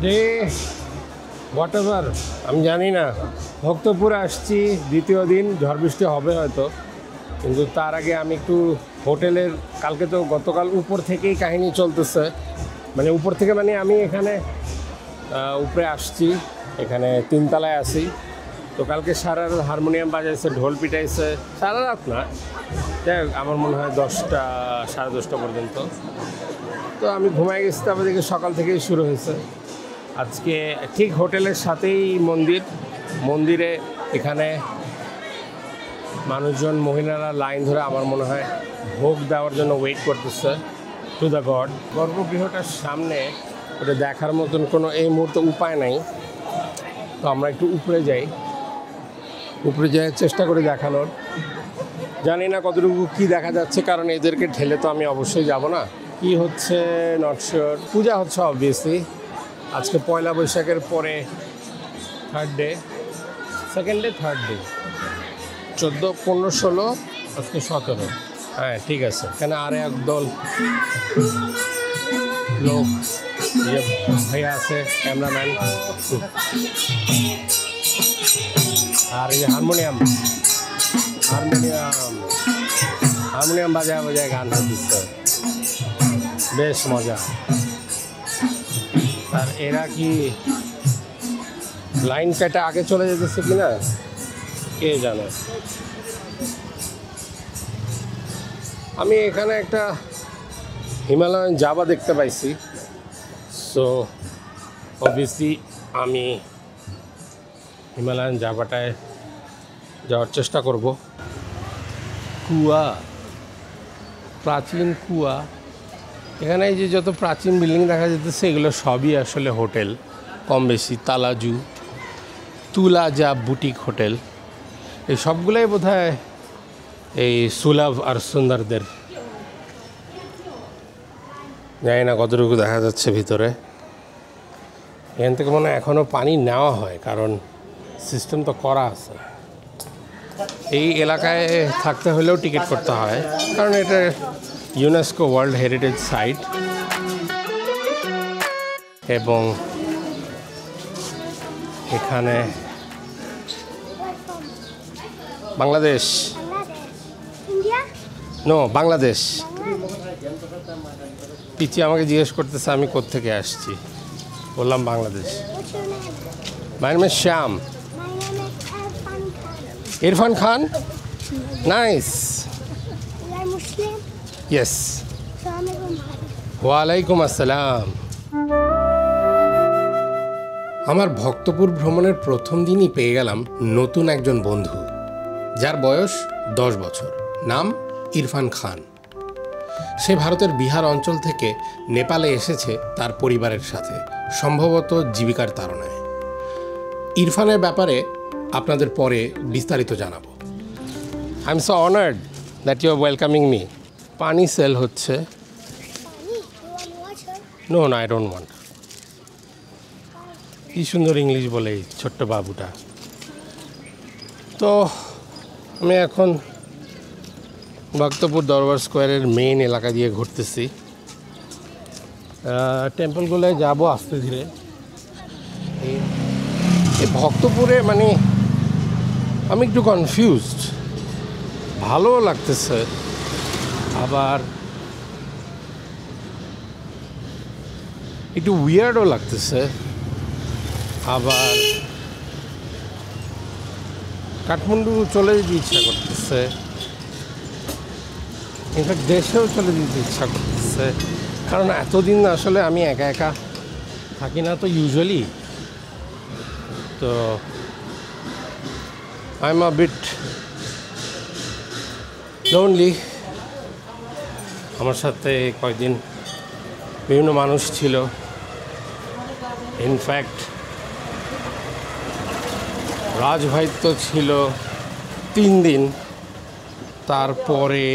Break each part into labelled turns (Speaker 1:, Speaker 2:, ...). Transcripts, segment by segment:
Speaker 1: যে what ever আমি জানি না, ভক্তপুরে আসছি দ্বিতীয় দিন, ঝড় বৃষ্টি হবে হয়তো, কিন্তু তার আগে আমি একটু হোটেলের, কালকে তো গতকাল উপর থেকেই কাহিনী চলতেছে, মানে উপর থেকে মানে আমি এখানে উপরে আসছি, এখানে তিনতলায় আছি। তো কালকে সারা রাত হারমোনিয়াম বাজাইছে, ঢোল পিটাইছে, সারা রাত না, যাই হোক আমার মনে হয় 10টা 10:30 পর্যন্ত। তো আমি ঘুমাই গেছি, তারপর দেখি সকাল থেকেই শুরু হয়েছে। আজকে ঠিক হোটেলের সাথেই মন্দিরে এখানে মানুষজন, মহিলারা লাইন ধরে আমার মনে হয় ভোগ দেওয়ার জন্য ওয়েট করতেছে টু দ্য গড। গর্ভগৃহটার সামনে ওটা দেখার মতন কোনো এই মুহূর্তে উপায় নাই, তো আমরা একটু উপরে যাই চেষ্টা করে দেখানোর। জানি না কতটুকু কী দেখা যাচ্ছে, কারণ এদেরকে ঠেলে তো আমি অবশ্যই যাব না। কি হচ্ছে নট শিওর। পূজা হচ্ছে অবভিয়াসলি। আজকে পয়লা বৈশাখের পরে third day, second day, third day, 14, 15, 16, আজকে 17। হ্যাঁ ঠিক আছে, এখানে আরে একদল লোক, যে ভাইয়া আছে ক্যামেরাম্যান, আর এই যে হারমোনিয়াম বাজায় গান হচ্ছে, বেশ মজা। আর এরা কি লাইন কেটে আগে চলে যেতেছে কিনা কে জানে। আমি এখানে একটা হিমালয়ান জাভা দেখতে পাইছি, সো অবভিয়াসলি আমি হিমালয়ান জাভাটায় যাওয়ার চেষ্টা করব। কুয়া, প্রাচীন কুয়া, এখানে এই যে যত প্রাচীন বিল্ডিং দেখা যেতেছে এগুলো সবই আসলে হোটেল, কম বেশি। তালাজু, তুলাজা বুটিক হোটেল, এই সবগুলোই বোধহয় এই সুলভ আর সুন্দরদের। জানি না কতটুকু দেখা যাচ্ছে ভিতরে। এখান থেকে মনে হয় এখনও পানি নেওয়া হয়, কারণ সিস্টেম তো করা আছে। এই এলাকায় থাকতে হলেও টিকিট করতে হয়, কারণ এটা ইউনেস্কো ওয়ার্ল্ড হেরিটেজ সাইট। এবং এখানে বাংলাদেশ, নো বাংলাদেশ। পিচি আমাকে জিজ্ঞেস করতেছে আমি কোত্থেকে আসছি, বললাম Bangladesh. My name is Shyam. Irfan Khan, nice. Yes, ওয়ালাইকুম আসসালাম। আমার ভক্তপুর ভ্রমণের প্রথম দিনই পেয়ে গেলাম নতুন একজন বন্ধু, যার বয়স 10 বছর। নাম ইরফান খান। সে ভারতের বিহার অঞ্চল থেকে নেপালে এসেছে তার পরিবারের সাথে, সম্ভবত জীবিকার তাড়নায়। ইরফানের ব্যাপারে আপনাদের পরে বিস্তারিত জানাবো। I am so honoured that you are welcoming me. পানি সেল হচ্ছে। নো না, আই ডোন্ট ওয়ান্ট। কি সুন্দর ইংলিশ বলে এই ছোট্ট বাবুটা। তো আমি এখন ভক্তপুর দরবার স্কোয়ারের মেইন এলাকা দিয়ে ঘুরতেছি। টেম্পলগুলোয় যাব আস্তে ধীরে। এই ভক্তপুরে মানে আমি একটু কনফিউজড, ভালোও লাগতেছে, আবার একটু উইয়ার্ডও লাগতেছে, আবার কাঠমান্ডু চলে যেতে ইচ্ছা করতেছে, ইনফ্যাক্ট দেশেও চলে যেতে ইচ্ছা করতেছে, কারণ এতদিন আসলে আমি একা একা থাকি না তো ইউজুয়ালি, তো I am a bit lonely. আমার সাথে কয়েকদিন বিভিন্ন মানুষ ছিল, ইনফ্যাক্ট রাজভাই তো ছিল 3 দিন, তারপরে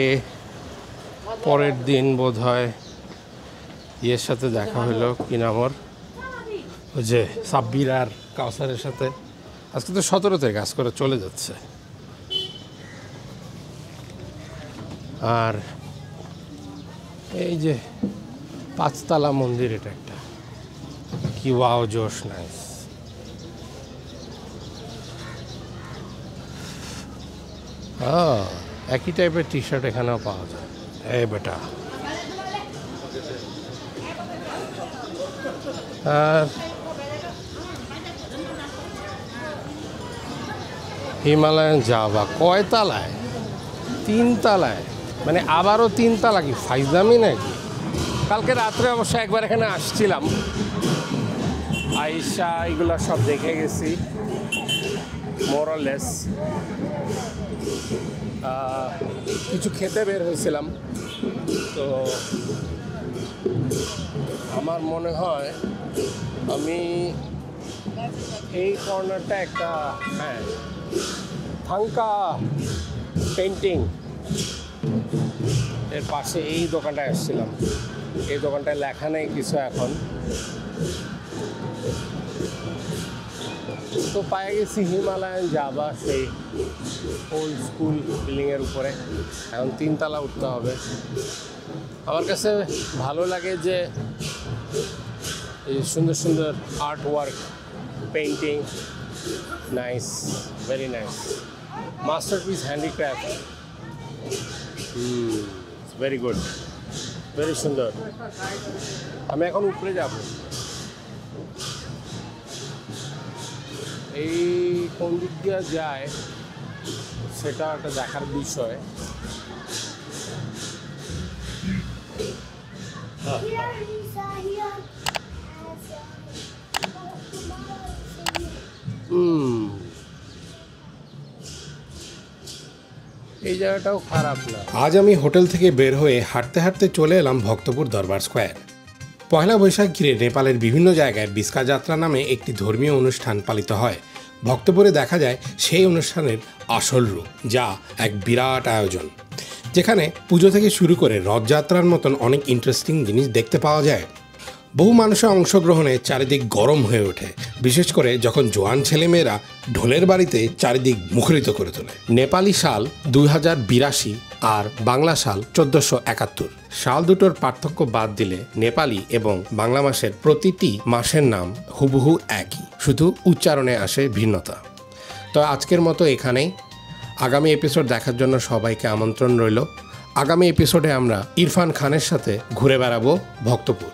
Speaker 1: পরের দিন বোধ হয় ইয়ের সাথে দেখা হলো, কি নাম ওর, ওই যে সাব্বির আর কাউসারের সাথে। আজকে তো 17 থেকে কাজ করে চলে যাচ্ছে। আর এই যে 5 তলা মন্দির, এটা একটা কি ওয়াও জোশ, নাইস। একই টাইপের টি শার্ট এখানেও পাওয়া যায়। এই বেটা, আর হিমালয়ান জাভা কয় তালায়? 3 তালায়, মানে আবারও 3 তালা, কি ফাইজলামি নাকি? কালকে রাত্রে অবশ্য একবার এখানে আসছিলাম, আইসা এগুলো সব দেখে গেছি মোরলেস। কিছু খেতে বের হয়েছিলাম, তো আমার মনে হয় আমি এই কর্নারটা একটা, হ্যাঁ, থাঙ্কা পেন্টিং এর পাশে এই দোকানটায় আসছিলাম। এই দোকানটায় লেখা নেই কিছু এখন, তো পায়ে গেছি হিমালয়ান জাভা, সেই ওল্ড স্কুল বিল্ডিংয়ের উপরে। এখন 3 তালা উঠতে হবে। আমার কাছে ভালো লাগে যে এই সুন্দর সুন্দর art work, painting, nice, very nice, masterpiece handicraft, very good, very সুন্দর। আমি এখন উপরে যাব। এই কোন দিক দিয়ে যায় সেটা একটা দেখার বিষয়। এই জায়গাটাও খারাপ না। আজ আমি হোটেল থেকে বের হয়ে হাঁটতে হাঁটতে চলে এলাম ভক্তপুর দরবার স্কোয়ার। পয়লা বৈশাখ ঘিরে নেপালের বিভিন্ন জায়গায় বিস্কা যাত্রা নামে একটি ধর্মীয় অনুষ্ঠান পালিত হয়। ভক্তপুরে দেখা যায় সেই অনুষ্ঠানের আসল রূপ, যা এক বিরাট আয়োজন, যেখানে পুজো থেকে শুরু করে রথযাত্রার মতন অনেক ইন্টারেস্টিং জিনিস দেখতে পাওয়া যায়। বহু মানুষের অংশগ্রহণে চারিদিক গরম হয়ে ওঠে, বিশেষ করে যখন জোয়ান ছেলেমেয়েরা ঢোলের বাড়িতে চারিদিক মুখরিত করে তোলে। নেপালি সাল 2082 আর বাংলা সাল 1471। সাল দুটোর পার্থক্য বাদ দিলে নেপালি এবং বাংলা মাসের প্রতিটি মাসের নাম হুবহু একই, শুধু উচ্চারণে আসে ভিন্নতা। তো আজকের মতো এখানেই। আগামী এপিসোড দেখার জন্য সবাইকে আমন্ত্রণ রইল। আগামী এপিসোডে আমরা ইরফান খানের সাথে ঘুরে বেড়াবো ভক্তপুর।